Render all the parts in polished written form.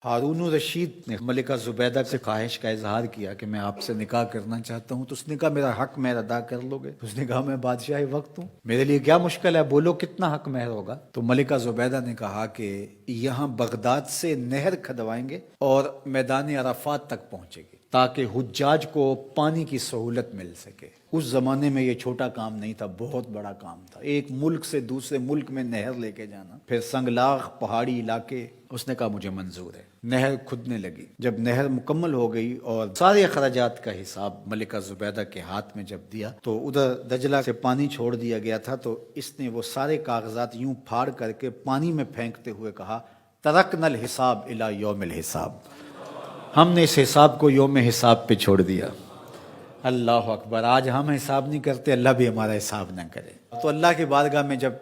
ہارون الرشید نے ملکہ زبیدہ سے خواہش کا اظہار کیا کہ میں آپ سے نکاح کرنا چاہتا ہوں، تو اس نے کہا میرا حق مہر ادا کر لو گے؟ اس نے کہا میں بادشاہ وقت ہوں، میرے لیے کیا مشکل ہے، بولو کتنا حق مہر ہوگا؟ تو ملکہ زبیدہ نے کہا کہ یہاں بغداد سے نہر کھدوائیں گے اور میدان عرفات تک پہنچے گی تاکہ حجاج کو پانی کی سہولت مل سکے۔ اس زمانے میں یہ چھوٹا کام نہیں تھا، بہت بڑا کام تھا، ایک ملک سے دوسرے ملک میں نہر لے کے جانا، پھر سنگلاخ پہاڑی علاقے۔ اس نے کہا مجھے منظور ہے۔ نہر کھدنے لگی، جب نہر مکمل ہو گئی اور سارے اخراجات کا حساب ملکہ زبیدہ کے ہاتھ میں جب دیا تو ادھر دجلہ سے پانی چھوڑ دیا گیا تھا، تو اس نے وہ سارے کاغذات یوں پھاڑ کر کے پانی میں پھینکتے ہوئے کہا ترکنا الحساب الی یوم الحساب، ہم نے اس حساب کو یوم حساب پہ چھوڑ دیا۔ اللہ اکبر! آج ہم حساب نہیں کرتے، اللہ بھی ہمارا حساب نہ کرے۔ تو اللہ کی بارگاہ میں جب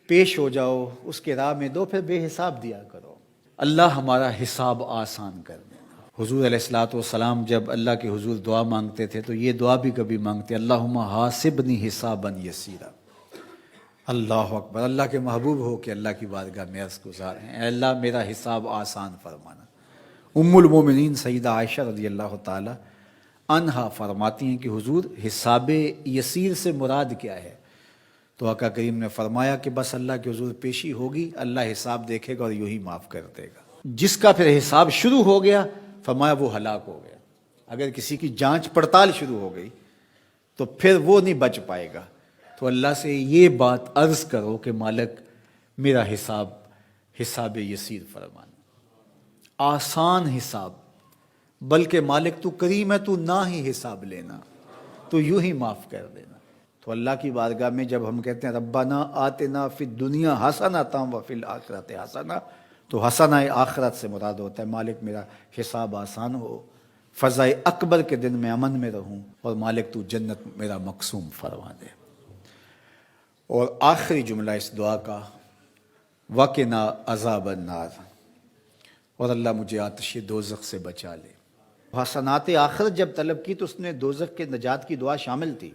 پیش ہو جاؤ، اس کے راہ میں دو، پھر بے حساب دیا کرو، اللہ ہمارا حساب آسان کر دے۔ حضور علیہ الصلوۃ والسلام جب اللہ کے حضور دعا مانگتے تھے تو یہ دعا بھی کبھی مانگتے، اللہم حاسبنی حسابا یسیرا۔ اللہ اکبر! اللہ کے محبوب ہو کہ اللہ کی بارگاہ میں عرض گزار ہیں، اے اللہ میرا حساب آسان فرمانا۔ ام المومنین سیدہ عائشہ رضی اللہ تعالی عنہا فرماتی ہیں کہ حضور حساب یسیر سے مراد کیا ہے؟ تو آقا کریم نے فرمایا کہ بس اللہ کے حضور پیشی ہوگی، اللہ حساب دیکھے گا اور یوں ہی معاف کر دے گا۔ جس کا پھر حساب شروع ہو گیا فرمایا وہ ہلاک ہو گیا۔ اگر کسی کی جانچ پڑتال شروع ہو گئی تو پھر وہ نہیں بچ پائے گا۔ تو اللہ سے یہ بات عرض کرو کہ مالک میرا حساب یسیر فرمانا، آسان حساب، بلکہ مالک تو کریم ہے، تو نہ ہی حساب لینا، تو یوں ہی معاف کر دینا۔ تو اللہ کی بارگاہ میں جب ہم کہتے ہیں ربنا آتنا فی الدنیا حسنۃ وفی الآخرۃ حسنہ، تو حسنہ آخرت سے مراد ہوتا ہے مالک میرا حساب آسان ہو، فضا اکبر کے دن میں امن میں رہوں، اور مالک تو جنت میرا مقسوم فرما دے۔ اور آخری جملہ اس دعا کا وقنا عذاب النار، اور اللہ مجھے آتش دوزخ سے بچا لے۔ حسنات آخرت جب طلب کی تو اس نے دوزخ کے نجات کی دعا شامل تھی،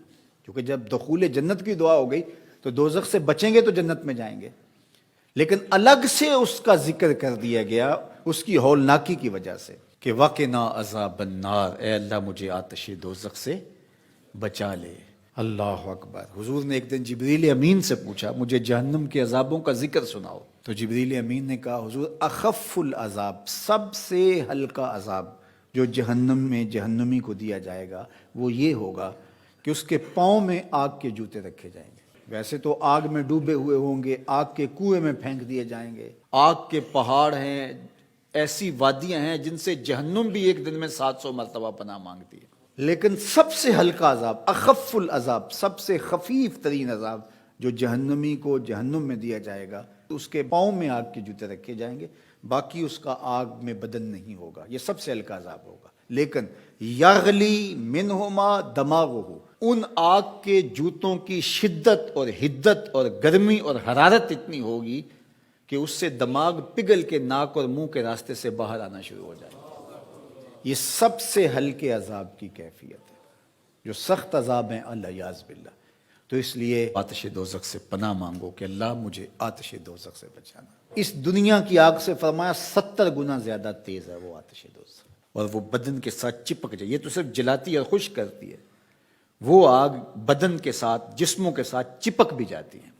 کیونکہ جب دخول جنت کی دعا ہو گئی تو دوزخ سے بچیں گے تو جنت میں جائیں گے، لیکن الگ سے اس کا ذکر کر دیا گیا اس کی ہولناکی کی وجہ سے کہ وقنا عذاب النار، اے اللہ مجھے آتش دوزخ سے بچا لے۔ اللہ اکبر! حضور نے ایک دن جبریل امین سے پوچھا مجھے جہنم کے عذابوں کا ذکر سناؤ، تو جبریل امین نے کہا حضور اخف العذاب، سب سے ہلکا عذاب جو جہنم میں جہنمی کو دیا جائے گا وہ یہ ہوگا کہ اس کے پاؤں میں آگ کے جوتے رکھے جائیں گے۔ ویسے تو آگ میں ڈوبے ہوئے ہوں گے، آگ کے کنویں میں پھینک دیے جائیں گے، آگ کے پہاڑ ہیں، ایسی وادیاں ہیں جن سے جہنم بھی ایک دن میں 700 مرتبہ پناہ مانگتی ہے، لیکن سب سے ہلکا عذاب، اخف العذاب، سب سے خفیف ترین عذاب جو جہنمی کو جہنم میں دیا جائے گا، اس کے پاؤں میں آگ کے جوتے رکھے جائیں گے، باقی اس کا آگ میں بدن نہیں ہوگا، یہ سب سے ہلکا عذاب ہوگا۔ لیکن یغلی منہما دماغہ، ان آگ کے جوتوں کی شدت اور حدت اور گرمی اور حرارت اتنی ہوگی کہ اس سے دماغ پگھل کے ناک اور منہ کے راستے سے باہر آنا شروع ہو جائے گا۔ یہ سب سے ہلکے عذاب کی کیفیت ہے، جو سخت عذاب ہیں العیاذ باللہ۔ تو اس لیے آتش دوزخ سے پناہ مانگو کہ اللہ مجھے آتش دوزخ سے بچانا۔ اس دنیا کی آگ سے فرمایا 70 گنا زیادہ تیز ہے وہ آتش دوزخ، اور وہ بدن کے ساتھ چپک جائے، یہ تو صرف جلاتی اور خشک کرتی ہے، وہ آگ بدن کے ساتھ جسموں کے ساتھ چپک بھی جاتی ہے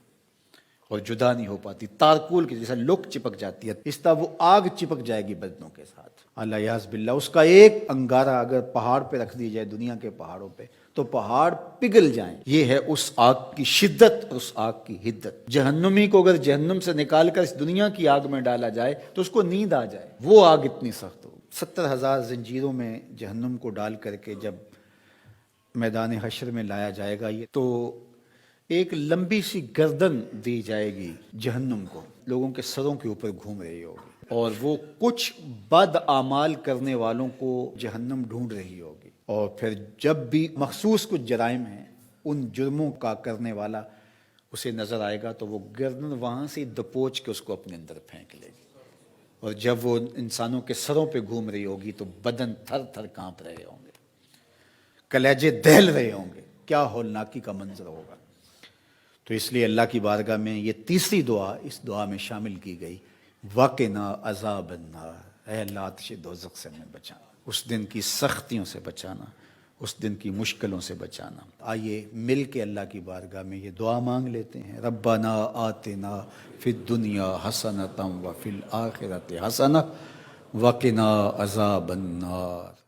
اور جدا نہیں ہو پاتی، تارکول کی جیسا لوک چپک جاتی ہے، اس طرح وہ آگ چپک جائے گی بدنوں کے ساتھ العیاذ باللہ۔ اس کا ایک انگارہ اگر پہاڑ پہ رکھ دی جائے، دنیا کے پہاڑوں پہ، تو پہاڑ پگھل جائیں۔ یہ ہے اس آگ کی شدت اور اس آگ کی حدت۔ جہنمی کو اگر جہنم سے نکال کر اس دنیا کی آگ میں ڈالا جائے تو اس کو نیند آ جائے، وہ آگ اتنی سخت ہو۔ 70,000 زنجیروں میں جہنم کو ڈال کر کے جب میدان حشر میں لایا جائے گا، یہ تو ایک لمبی سی گردن دی جائے گی جہنم کو، لوگوں کے سروں کے اوپر گھوم رہی ہوگی، اور وہ کچھ بد اعمال کرنے والوں کو جہنم ڈھونڈ رہی ہوگی، اور پھر جب بھی مخصوص کچھ جرائم ہیں ان جرموں کا کرنے والا اسے نظر آئے گا تو وہ گردن وہاں سے دبوچ کے اس کو اپنے اندر پھینک لے گی، اور جب وہ انسانوں کے سروں پہ گھوم رہی ہوگی تو بدن تھر تھر کانپ رہے ہوں گے، کلیجے دہل رہے ہوں گے، کیا ہولناکی کا منظر ہوگا۔ تو اس لیے اللہ کی بارگاہ میں یہ تیسری دعا اس دعا میں شامل کی گئی، وقنا عذاب النار، اے اللہ آتش دوزخ سے ہمیں بچانا، اس دن کی سختیوں سے بچانا، اس دن کی مشکلوں سے بچانا۔ آئیے مل کے اللہ کی بارگاہ میں یہ دعا مانگ لیتے ہیں، ربنا آتنا فی الدنیا حسنۃ وفی الآخرۃ حسنۃ وقنا عذاب النار۔